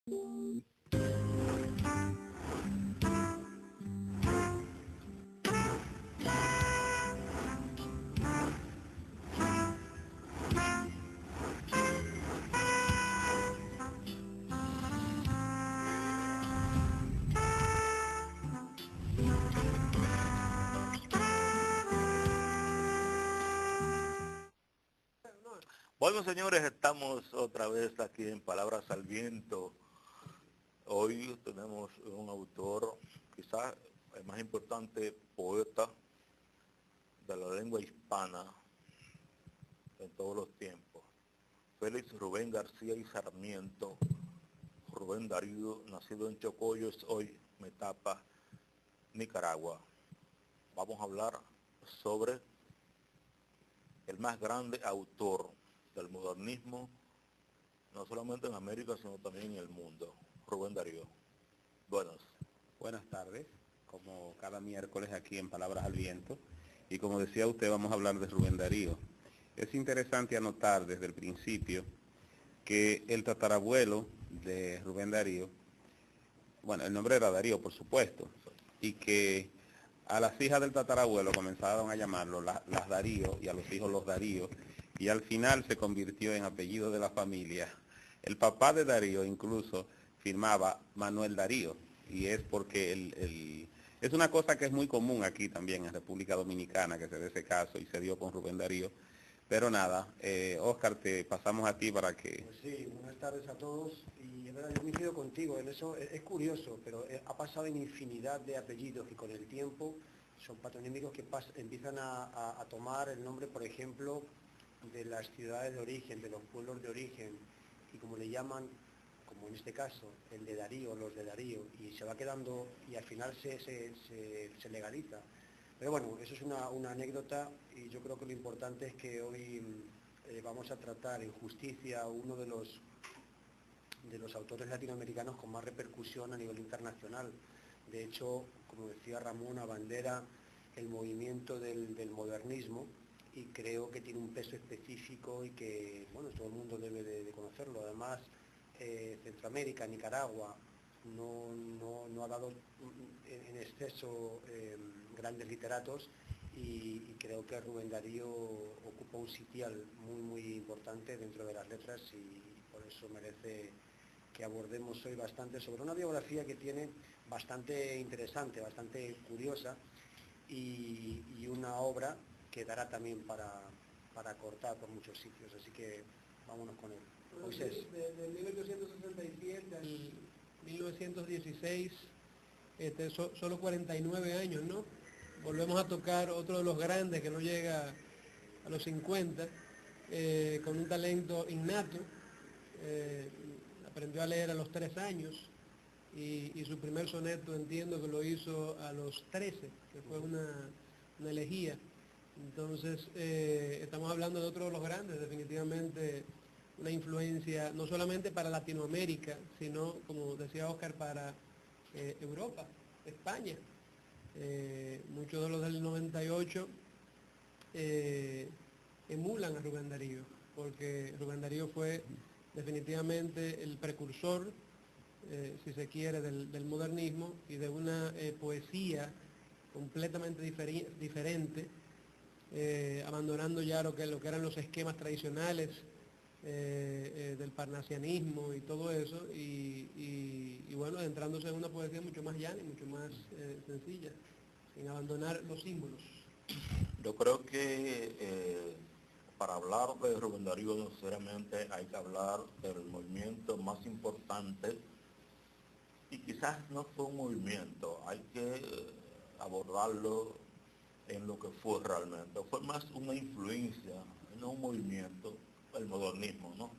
Bueno, señores, estamos otra vez aquí en Palabras al Viento. Hoy tenemos un autor, quizás el más importante poeta de la lengua hispana en todos los tiempos. Félix Rubén García y Sarmiento, Rubén Darío, nacido en Chocoyos, hoy Metapa, Nicaragua. Vamos a hablar sobre el más grande autor del modernismo, no solamente en América, sino también en el mundo. Rubén Darío. Buenas tardes, como cada miércoles aquí en Palabras al Viento. Y como decía usted, vamos a hablar de Rubén Darío. Es interesante anotar desde el principio que el tatarabuelo de Rubén Darío, bueno, el nombre era Darío, por supuesto, y que a las hijas del tatarabuelo comenzaron a llamarlo las Darío y a los hijos los Darío, y al final se convirtió en apellido de la familia. El papá de Darío incluso firmaba Manuel Darío, y es porque es una cosa que es muy común aquí también en República Dominicana, que se dé ese caso, y se dio con Rubén Darío. Pero nada, Oscar, te pasamos a ti para que... Pues sí, buenas tardes a todos, y es verdad, yo coincido contigo en eso, es curioso, pero ha pasado en infinidad de apellidos y con el tiempo son patronímicos que empiezan a tomar el nombre, por ejemplo, de las ciudades de origen, de los pueblos de origen, y como le llaman, como en este caso, el de Darío, los de Darío, y se va quedando, y al final se legaliza. Pero bueno, eso es una anécdota, y yo creo que lo importante es que hoy vamos a tratar en justicia a uno de los autores latinoamericanos con más repercusión a nivel internacional. De hecho, como decía Ramón, abandera el movimiento del modernismo, y creo que tiene un peso específico y que, bueno, todo el mundo debe de conocerlo. Además, Centroamérica, Nicaragua, no ha dado en exceso grandes literatos, y creo que Rubén Darío ocupa un sitial muy importante dentro de las letras, y por eso merece que abordemos hoy bastante sobre una biografía que tiene bastante interesante, bastante curiosa, y una obra que dará también para cortar por muchos sitios, así que vámonos con él. Moisés. De 1867 al 1916, solo 49 años, ¿no? Volvemos a tocar otro de los grandes que no llega a los 50, con un talento innato. Aprendió a leer a los 3 años, y su primer soneto entiendo que lo hizo a los 13, que fue una elegía. Entonces, estamos hablando de otro de los grandes, definitivamente una influencia no solamente para Latinoamérica, sino, como decía Oscar, para Europa, España. Muchos de los del 98 emulan a Rubén Darío, porque Rubén Darío fue definitivamente el precursor, si se quiere, del modernismo y de una poesía completamente diferente, abandonando ya lo que eran los esquemas tradicionales del parnasianismo y todo eso, y bueno, adentrándose en una poesía mucho más llana y mucho más sencilla, sin abandonar los símbolos. Yo creo que para hablar de Rubén Darío necesariamente hay que hablar del movimiento más importante, y quizás no fue un movimiento, hay que abordarlo en lo que fue realmente. Fue más una influencia, no un movimiento, el modernismo, ¿no?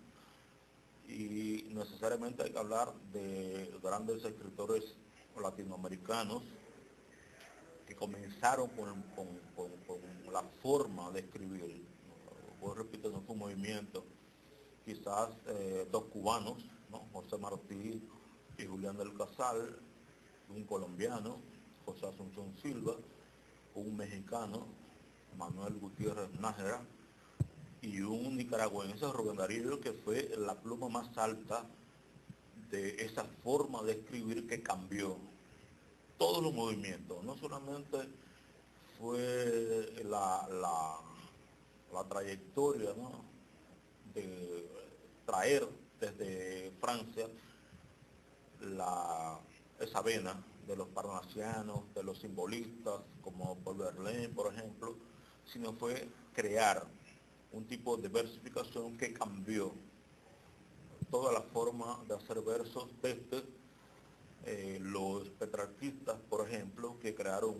Y necesariamente hay que hablar de grandes escritores latinoamericanos que comenzaron con la forma de escribir. Voy repito, no fue un movimiento. Quizás dos cubanos, ¿no? José Martí y Julián del Casal, un colombiano, José Asunción Silva, un mexicano, Manuel Gutiérrez Nájera, y un nicaragüense, Rubén Darío, que fue la pluma más alta de esa forma de escribir que cambió todos los movimientos. No solamente fue la trayectoria, ¿no?, de traer desde Francia esa vena de los parnasianos, de los simbolistas, como Paul Verlaine, por ejemplo, sino fue crear un tipo de versificación que cambió toda la forma de hacer versos desde los petrarquistas, por ejemplo, que crearon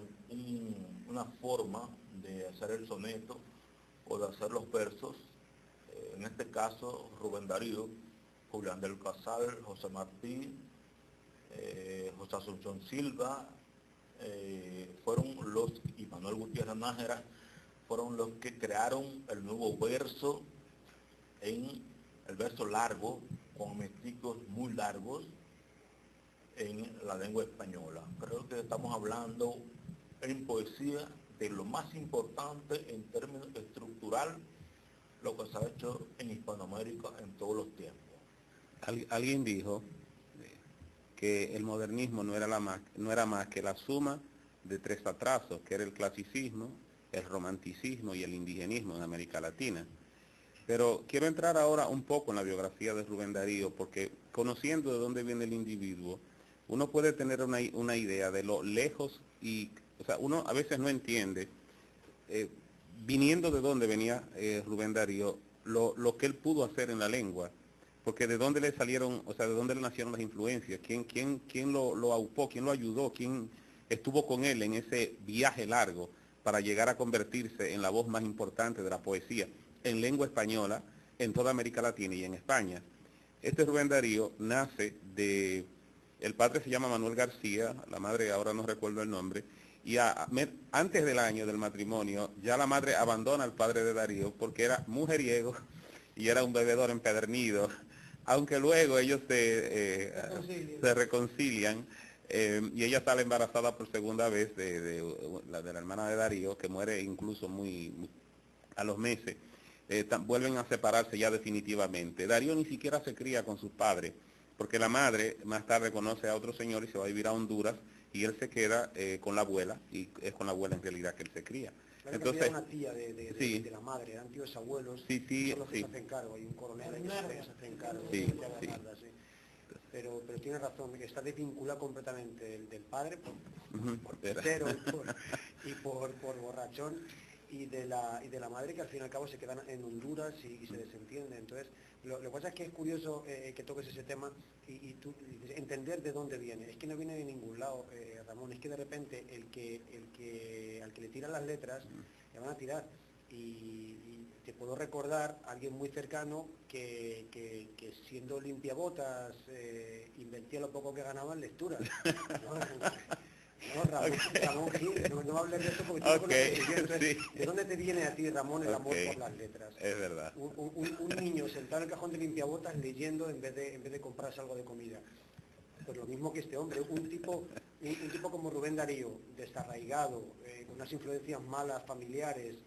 una forma de hacer el soneto o de hacer los versos. En este caso, Rubén Darío, Julián del Casal, José Martí, José Asunción Silva, y Manuel Gutiérrez Nájera, fueron los que crearon el nuevo verso, el verso largo, con mesticos muy largos en la lengua española. Creo que estamos hablando en poesía de lo más importante en términos estructural, lo que se ha hecho en Hispanoamérica en todos los tiempos. Alguien dijo que el modernismo no era más que la suma de tres atrasos, que era el clasicismo, el romanticismo y el indigenismo en América Latina. Pero quiero entrar ahora un poco en la biografía de Rubén Darío, porque conociendo de dónde viene el individuo, uno puede tener una idea de lo lejos o sea, uno a veces no entiende, viniendo de dónde venía Rubén Darío, lo que él pudo hacer en la lengua, porque de dónde le salieron, o sea, de dónde le nacieron las influencias, quién lo aupó, quién lo ayudó, quién estuvo con él en ese viaje largo para llegar a convertirse en la voz más importante de la poesía en lengua española, en toda América Latina y en España. Este Rubén Darío nace el padre se llama Manuel García, la madre ahora no recuerdo el nombre, y antes del año del matrimonio, ya la madre abandona al padre de Darío porque era mujeriego y era un bebedor empedernido, aunque luego ellos se reconcilian, y ella sale embarazada por segunda vez de la hermana de Darío, que muere incluso a los meses. Vuelven a separarse ya definitivamente. Darío ni siquiera se cría con sus padres, porque la madre más tarde conoce a otro señor y se va a vivir a Honduras, y él se queda con la abuela, y es con la abuela en realidad que él se cría. Claro. Entonces, que había una tía de la madre, eran tíos abuelos, son los que se hacen cargo, hay un coronel que se hacen cargo, pero tiene razón, que está desvinculado completamente del padre por putero y por borrachón, y de la madre, que al fin y al cabo se quedan en Honduras y se desentienden. Entonces, lo que pasa es que es curioso que toques ese tema y tú entender de dónde viene. Es que no viene de ningún lado, Ramón, es que de repente al que le tiran las letras, le van a tirar. Y te puedo recordar a alguien muy cercano que siendo limpiabotas invertía lo poco que ganaba en lecturas, ¿no? No, Ramón Gil, no hables de eso porque tú no conoces bien. Entonces, Sí. ¿de dónde te viene a ti, Ramón, el amor por las letras? Es verdad. Un niño sentado en el cajón de limpiabotas leyendo en vez de comprarse algo de comida. Pues lo mismo que este hombre, un tipo como Rubén Darío, desarraigado, con unas influencias malas familiares,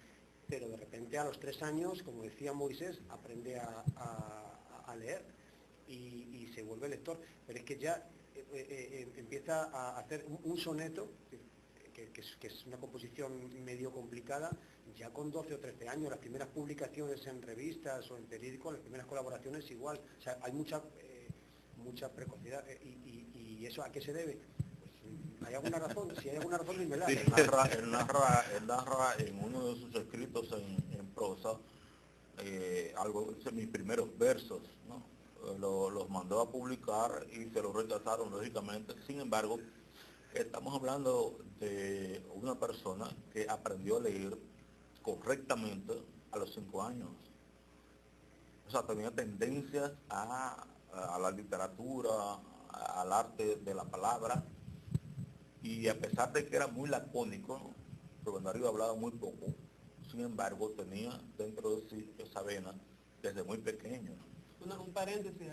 pero de repente a los 3 años, como decía Moisés, aprende a leer y se vuelve lector. Pero es que ya empieza a hacer un soneto, que es una composición medio complicada, ya con 12 o 13 años. Las primeras publicaciones en revistas o en periódicos, las primeras colaboraciones igual. O sea, hay mucha precocidad. ¿Y eso a qué se debe? Pues, ¿hay alguna razón? Si hay alguna razón, dímela. Sí, él narra en uno de sus escritos en prosa, mis primeros versos, ¿no? Los mandó a publicar y se los rechazaron, lógicamente. Sin embargo, estamos hablando de una persona que aprendió a leer correctamente a los 5 años. O sea, tenía tendencias a la literatura, al arte de la palabra, y a pesar de que era muy lacónico, ¿no?, Rubén Darío hablaba muy poco, sin embargo tenía dentro de sí esa vena desde muy pequeño. Un paréntesis